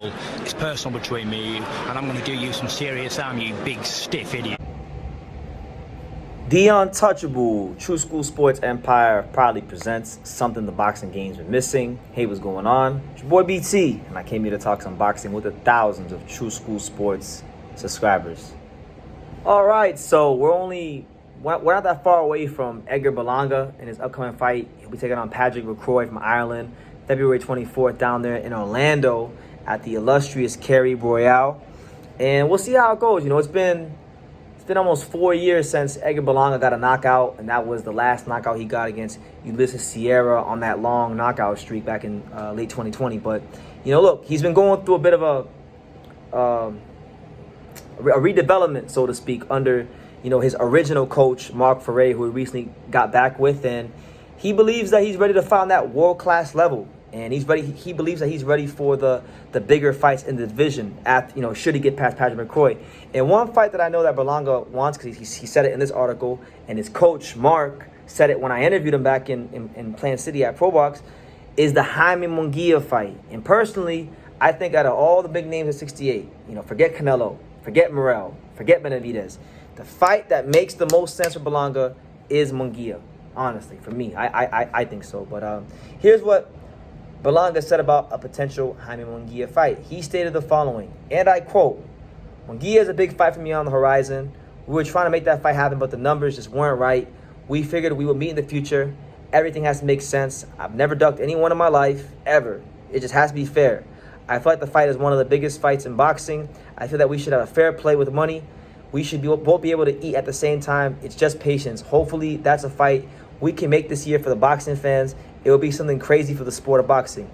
It's personal between me and you, and I'm going to do you some serious harm, you big stiff idiot. The Untouchable True School Sports Empire proudly presents something the boxing games been missing. Hey, what's going on? It's your boy BT, and I came here to talk some boxing with the thousands of True School Sports subscribers. All right, so we're not that far away from Edgar Berlanga in his upcoming fight. He'll be taking on Patrick McCrory from Ireland, February 24th down there in Orlando at the illustrious Kerry Royale. And we'll see how it goes. You know, it's been almost 4 years since Edgar Berlanga got a knockout, and that was the last knockout he got against Ulysses Sierra on that long knockout streak back in late 2020. But, you know, look, he's been going through a bit of a redevelopment, so to speak, under, you know, his original coach, Mark Ferre, who he recently got back with, and he believes that he's ready to find that world-class level. And he's ready. He believes that he's ready for the bigger fights in the division. Should he get past Patrick McCrory? And one fight that I know that Berlanga wants, because he said it in this article, and his coach Mark said it when I interviewed him back in Plant City at ProBox, is the Jaime Munguia fight. And personally, I think out of all the big names at 68, you know, forget Canelo, forget Morrell, forget Benavidez, the fight that makes the most sense for Berlanga is Munguia. Honestly, for me, I think so. But here's what Berlanga said about a potential Jaime Munguia fight. He stated the following, and I quote, "Munguia is a big fight for me on the horizon. We were trying to make that fight happen, but the numbers just weren't right. We figured we would meet in the future. Everything has to make sense. I've never ducked anyone in my life, ever. It just has to be fair. I feel like the fight is one of the biggest fights in boxing. I feel that we should have a fair play with money. We should both be able to eat at the same time. It's just patience. Hopefully that's a fight we can make this year for the boxing fans. It will be something crazy for the sport of boxing."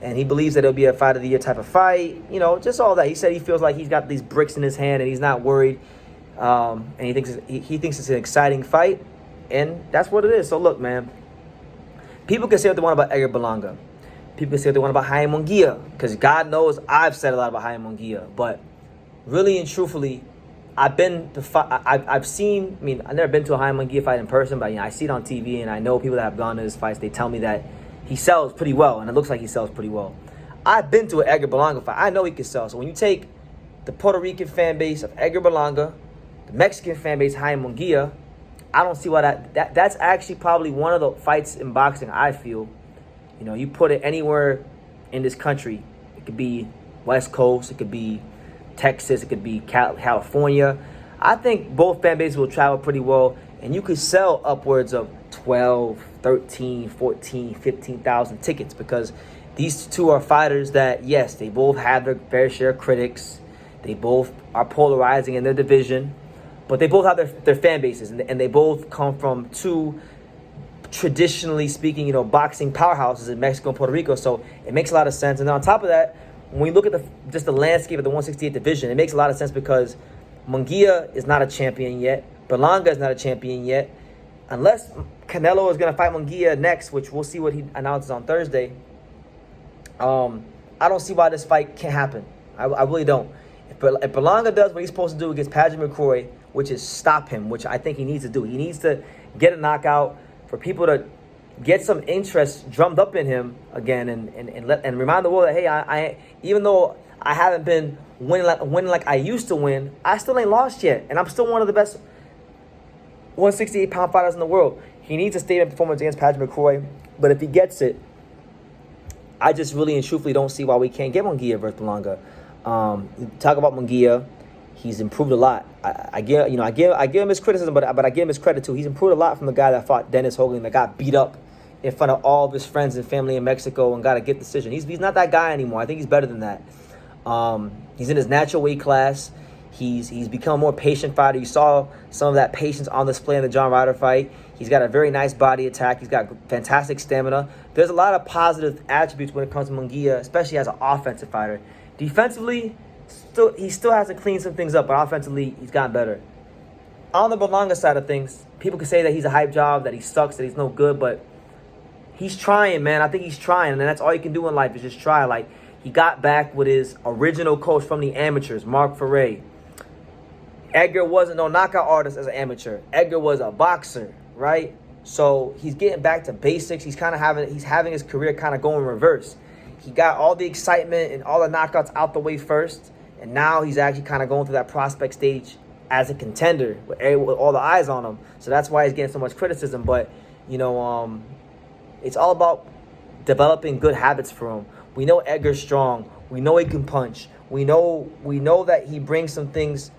And he believes that it'll be a fight of the year type of fight. You know, just all that. He said he feels like he's got these bricks in his hand and he's not worried. And he thinks it's an exciting fight. And that's what it is. So look, man. People can say what they want about Edgar Berlanga. People can say what they want about Jaime Munguia. Because God knows I've said a lot about Jaime Munguia. But really and truthfully, I've seen, I've never been to a Jaime Munguia fight in person, but, you know, I see it on TV, and I know people that have gone to his fights. They tell me that he sells pretty well, and it looks like he sells pretty well. I've been to an Edgar Berlanga fight. I know he can sell. So when you take the Puerto Rican fan base of Edgar Berlanga, the Mexican fan base, Jaime Munguia, I don't see why that's actually probably one of the fights in boxing, I feel. You know, you put it anywhere in this country. It could be West Coast, it could be Texas, it could be California. I think both fan bases will travel pretty well, and you could sell upwards of 12, 13, 14, 15,000 tickets, because these two are fighters that, yes, they both have their fair share of critics. They both are polarizing in their division, but they both have their fan bases, and they both come from two, traditionally speaking, you know, boxing powerhouses in Mexico and Puerto Rico. So it makes a lot of sense. And on top of that, when we look at the landscape of the 168 division, it makes a lot of sense because Munguia is not a champion yet. Berlanga is not a champion yet. Unless Canelo is going to fight Munguia next, which we'll see what he announces on Thursday, I don't see why this fight can't happen. I really don't. If Berlanga does what he's supposed to do against Patrick McCrory, which is stop him, which I think he needs to do. He needs to get a knockout for people to get some interest drummed up in him again, and remind the world that, hey, I even though I haven't been winning like I used to win, I still ain't lost yet, and I'm still one of the best 168-pound fighters in the world. He needs a statement performance against Patrick McCrory, but if he gets it, I just really and truthfully don't see why we can't get Munguia versus Berlanga. Talk about Munguia. He's improved a lot. I give him his criticism, but I give him his credit too. He's improved a lot from the guy that fought Dennis Hogan, that got beat up in front of all of his friends and family in Mexico and got a good decision. He's not that guy anymore. I think he's better than that. He's in his natural weight class. He's become a more patient fighter. You saw some of that patience on display in the John Ryder fight. He's got a very nice body attack. He's got fantastic stamina. There's a lot of positive attributes when it comes to Munguia, especially as an offensive fighter. Defensively, he still has to clean some things up, but offensively, he's gotten better. On the Berlanga side of things, people can say that he's a hype job, that he sucks, that he's no good, but he's trying, man. I think he's trying, and that's all you can do in life is just try. Like, he got back with his original coach from the amateurs, Mark Ferre. Edgar wasn't no knockout artist as an amateur. Edgar was a boxer, right? So he's getting back to basics. He's having his career kind of going in reverse. he got all the excitement and all the knockouts out the way first, and now he's actually kind of going through that prospect stage as a contender with all the eyes on him. So that's why he's getting so much criticism. But, you know, it's all about developing good habits for him. We know Edgar's strong. We know he can punch. We know that he brings some things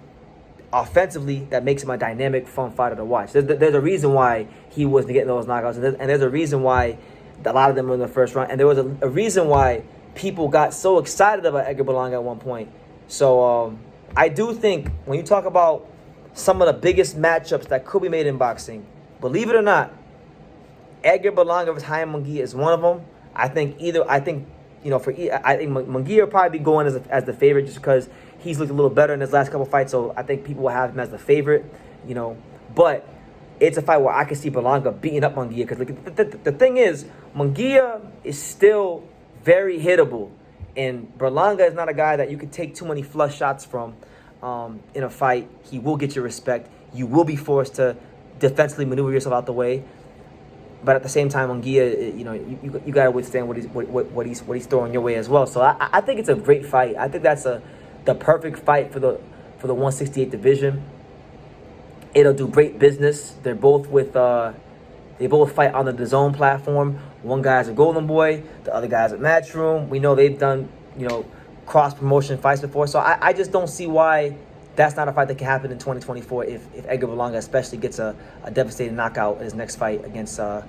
offensively that makes him a dynamic, fun fighter to watch. There's a reason why he wasn't getting those knockouts, and there's a reason why a lot of them were in the first round, and there was a reason why people got so excited about Edgar Berlanga at one point. So I do think when you talk about some of the biggest matchups that could be made in boxing, believe it or not, Edgar Berlanga versus Jaime Munguia is one of them. I think Munguia will probably be going as the favorite just because he's looked a little better in his last couple fights, so I think people will have him as the favorite, you know. But it's a fight where I can see Berlanga beating up Munguia because the thing is, Munguia is still very hittable, and Berlanga is not a guy that you can take too many flush shots from in a fight. He will get your respect. You will be forced to defensively maneuver yourself out the way. But at the same time, Munguia, you know, you got to withstand what he's throwing your way as well. So I think it's a great fight. I think that's the perfect fight for the 168 division. It'll do great business. They're both they both fight on the DAZN platform. One guy's a Golden Boy, the other guy's at Matchroom. We know they've done, you know, cross promotion fights before. So I just don't see why that's not a fight that can happen in 2024 if Edgar Berlanga especially gets a devastating knockout in his next fight against the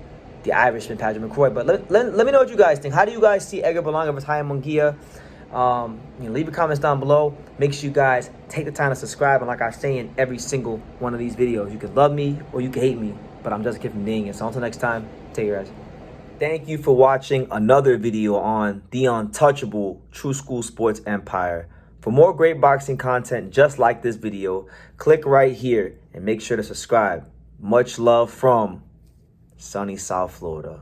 Irishman, Patrick McCrory. But let me know what you guys think. How do you guys see Edgar Berlanga versus Jaime Munguia? Leave your comments down below. Make sure you guys take the time to subscribe. And like I say in every single one of these videos, you can love me or you can hate me, but I'm just a kid from being it. So until next time, take care, guys. Thank you for watching another video on the untouchable True School Sports Empire. For more great boxing content just like this video, click right here and make sure to subscribe. Much love from sunny South Florida.